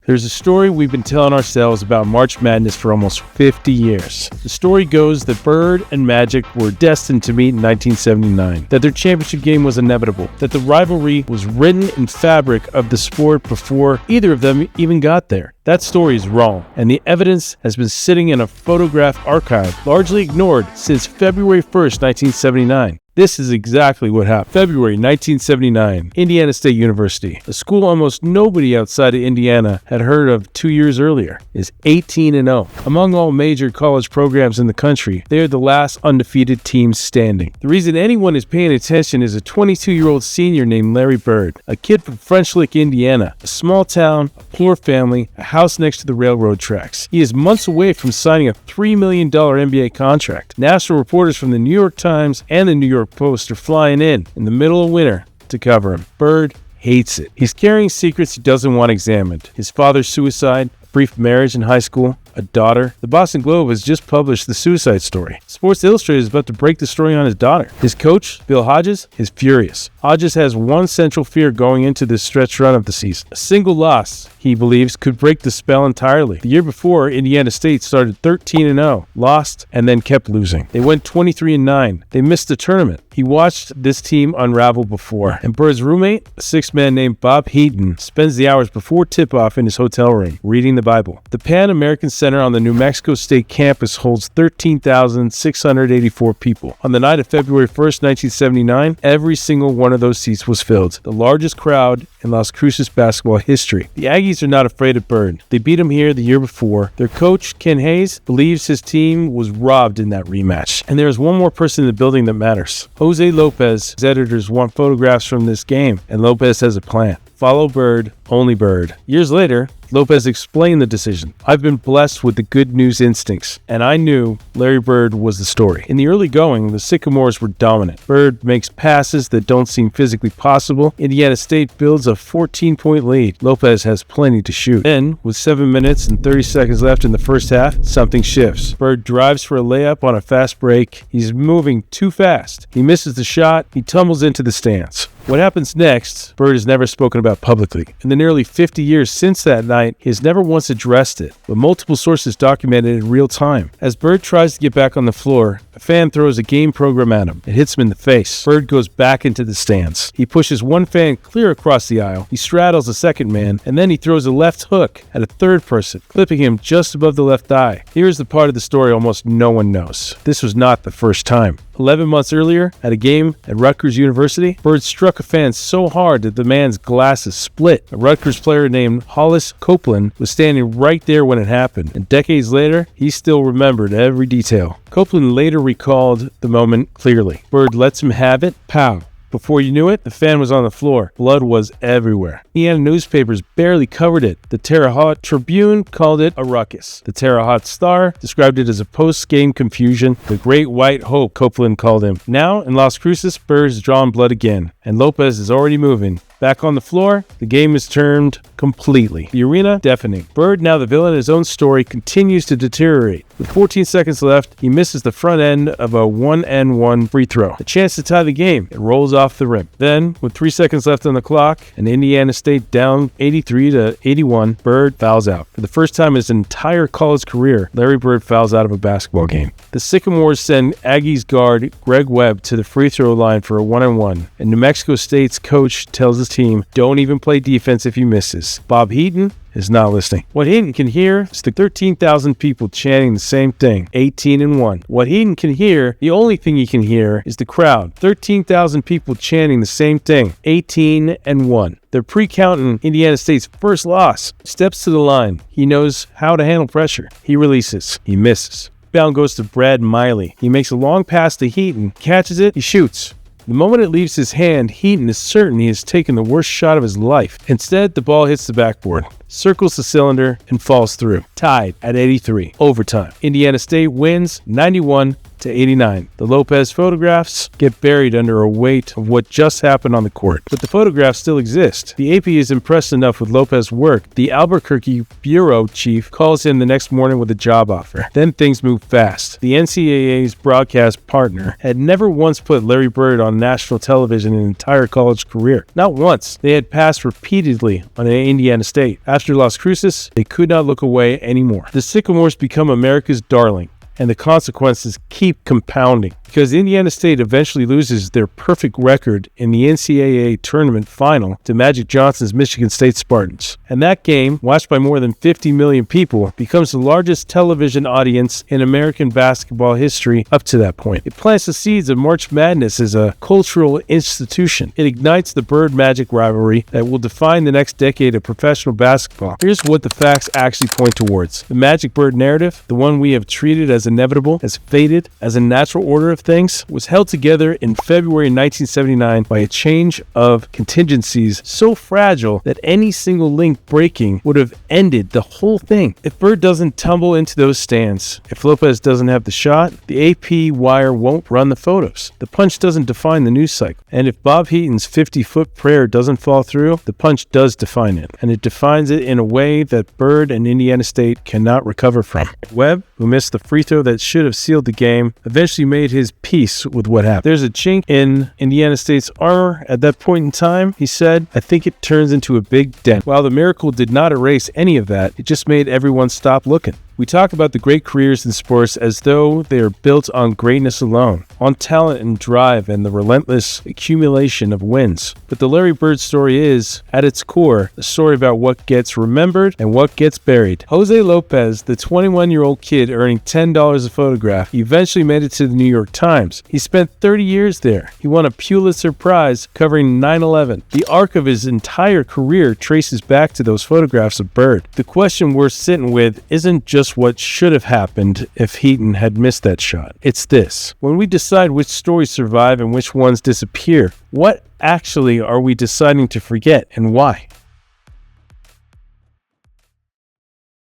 There's a story we've been telling ourselves about March Madness for almost 50 years. The story goes that Bird and Magic were destined to meet in 1979, that their championship game was inevitable, that the rivalry was written in fabric of the sport before either of them even got there. That story is wrong, and the evidence has been sitting in a photograph archive, largely ignored, since February 1st, 1979. This is exactly what happened. February 1979, Indiana State University, a school almost nobody outside of Indiana had heard of 2 years earlier, is 18-0. Among all major college programs in the country, they are the last undefeated team standing. The reason anyone is paying attention is a 22-year-old senior named Larry Bird, a kid from French Lick, Indiana, a small town, a poor family, a house next to the railroad tracks. He is months away from signing a $3 million NBA contract. National reporters from the New York Times and the New York Post are flying in the middle of winter to cover him. Bird hates it. He's carrying secrets he doesn't want examined. His father's suicide, a brief marriage in high school, a daughter. The Boston Globe has just published the suicide story. Sports Illustrated is about to break the story on his daughter. His coach, Bill Hodges, is furious. Hodges has one central fear going into this stretch run of the season. A single loss, he believes, could break the spell entirely. The year before, Indiana State started 13-0, lost, and then kept losing. They went 23-9. They missed the tournament. He watched this team unravel before, and Bird's roommate, a six-man named Bob Heaton, spends the hours before tip-off in his hotel room, reading the Bible. The Pan American Center on the New Mexico State campus holds 13,684 people. On the night of February 1st, 1979, every single one of those seats was filled, the largest crowd in Las Cruces basketball history. The Aggies are not afraid of Bird. They beat him here the year before. Their coach, Ken Hayes, believes his team was robbed in that rematch. And there is one more person in the building that matters. Jose Lopez. His editors want photographs from this game, and Lopez has a plan. Follow Bird, only Bird. Years later, Lopez explained the decision. I've been blessed with the good news instincts, and I knew Larry Bird was the story. In the early going, the Sycamores were dominant. Bird makes passes that don't seem physically possible. Indiana State builds a 14-point lead. Lopez has plenty to shoot. Then, with 7 minutes and 30 seconds left in the first half, something shifts. Bird drives for a layup on a fast break. He's moving too fast. He misses the shot. He tumbles into the stands. What happens next, Bird has never spoken about publicly. In the nearly 50 years since that night, he has never once addressed it, but multiple sources document it in real time. As Bird tries to get back on the floor, a fan throws a game program at him. It hits him in the face. Bird goes back into the stands. He pushes one fan clear across the aisle. He straddles a second man, and then he throws a left hook at a third person, clipping him just above the left eye. Here's the part of the story almost no one knows. This was not the first time. 11 months earlier, at a game at Rutgers University, Bird struck a fan so hard that the man's glasses split. A Rutgers player named Hollis Copeland was standing right there when it happened, and decades later, he still remembered every detail. Copeland later recalled the moment clearly. Bird lets him have it. Pow. Before you knew it, the fan was on the floor. Blood was everywhere. Indiana newspapers barely covered it. The Terre Haute Tribune called it a ruckus. The Terre Haute Star described it as a post-game confusion. The Great White Hope, Copeland called him. Now, in Las Cruces, Bird is drawing blood again, and Lopez is already moving. Back on the floor, the game is turned completely. The arena, deafening. Bird, now the villain in his own story, continues to deteriorate. With 14 seconds left, he misses the front end of a 1-and-1 free throw. A chance to tie the game. It rolls off the rim. Then, with 3 seconds left on the clock, and Indiana State down 83-81, Bird fouls out. For the first time in his entire college career, Larry Bird fouls out of a basketball game. The Sycamores send Aggies guard Greg Webb to the free throw line for a 1-and-1, and New Mexico State's coach tells his team, don't even play defense if he misses. Bob Heaton is not listening. What Heaton can hear is the 13,000 people chanting the same thing, 18-1. What Heaton can hear, the only thing he can hear, is the crowd. 13,000 people chanting the same thing, 18-1. They're pre-counting Indiana State's first loss. Steps to the line. He knows how to handle pressure. He releases. He misses. Rebound goes to Brad Miley. He makes a long pass to Heaton, catches it, he shoots. The moment it leaves his hand, Heaton is certain he has taken the worst shot of his life. Instead, the ball hits the backboard, circles the cylinder, and falls through. Tied at 83. Overtime. Indiana State wins 91 to 89. The Lopez photographs get buried under a weight of what just happened on the court, but the photographs still exist. The AP is impressed enough with Lopez's work. The Albuquerque bureau chief calls him the next morning with a job offer. Then things move fast. The NCAA's broadcast partner had never once put Larry Bird on national television in an entire college career. Not once. They had passed repeatedly on Indiana State. After Las Cruces, they could not look away anymore. The Sycamores become America's darling, and the consequences keep compounding because Indiana State eventually loses their perfect record in the NCAA tournament final to Magic Johnson's Michigan State Spartans. And that game, watched by more than 50 million people, becomes the largest television audience in American basketball history up to that point. It plants the seeds of March Madness as a cultural institution. It ignites the Bird-Magic rivalry that will define the next decade of professional basketball. Here's what the facts actually point towards. The Magic-Bird narrative, the one we have treated as inevitable, as fated, as a natural order of things, was held together in February 1979 by a change of contingencies so fragile that any single link breaking would have ended the whole thing. If Bird doesn't tumble into those stands, if Lopez doesn't have the shot, the AP wire won't run the photos. The punch doesn't define the news cycle. And if Bob Heaton's 50-foot prayer doesn't fall through, the punch does define it. And it defines it in a way that Bird and Indiana State cannot recover from. Webb, who missed the free throw that should have sealed the game, eventually made his peace with what happened. There's a chink in Indiana State's armor at that point in time, he said. I think it turns into a big dent. While the miracle did not erase any of that, it just made everyone stop looking. We talk about the great careers in sports as though they are built on greatness alone, on talent and drive and the relentless accumulation of wins. But the Larry Bird story is, at its core, a story about what gets remembered and what gets buried. Jose Lopez, the 21-year-old kid earning $10 a photograph, eventually made it to the New York Times. He spent 30 years there. He won a Pulitzer Prize covering 9/11. The arc of his entire career traces back to those photographs of Bird. The question we're sitting with isn't just what should have happened if Heaton had missed that shot. It's this. When we decide which stories survive and which ones disappear, what actually are we deciding to forget and why?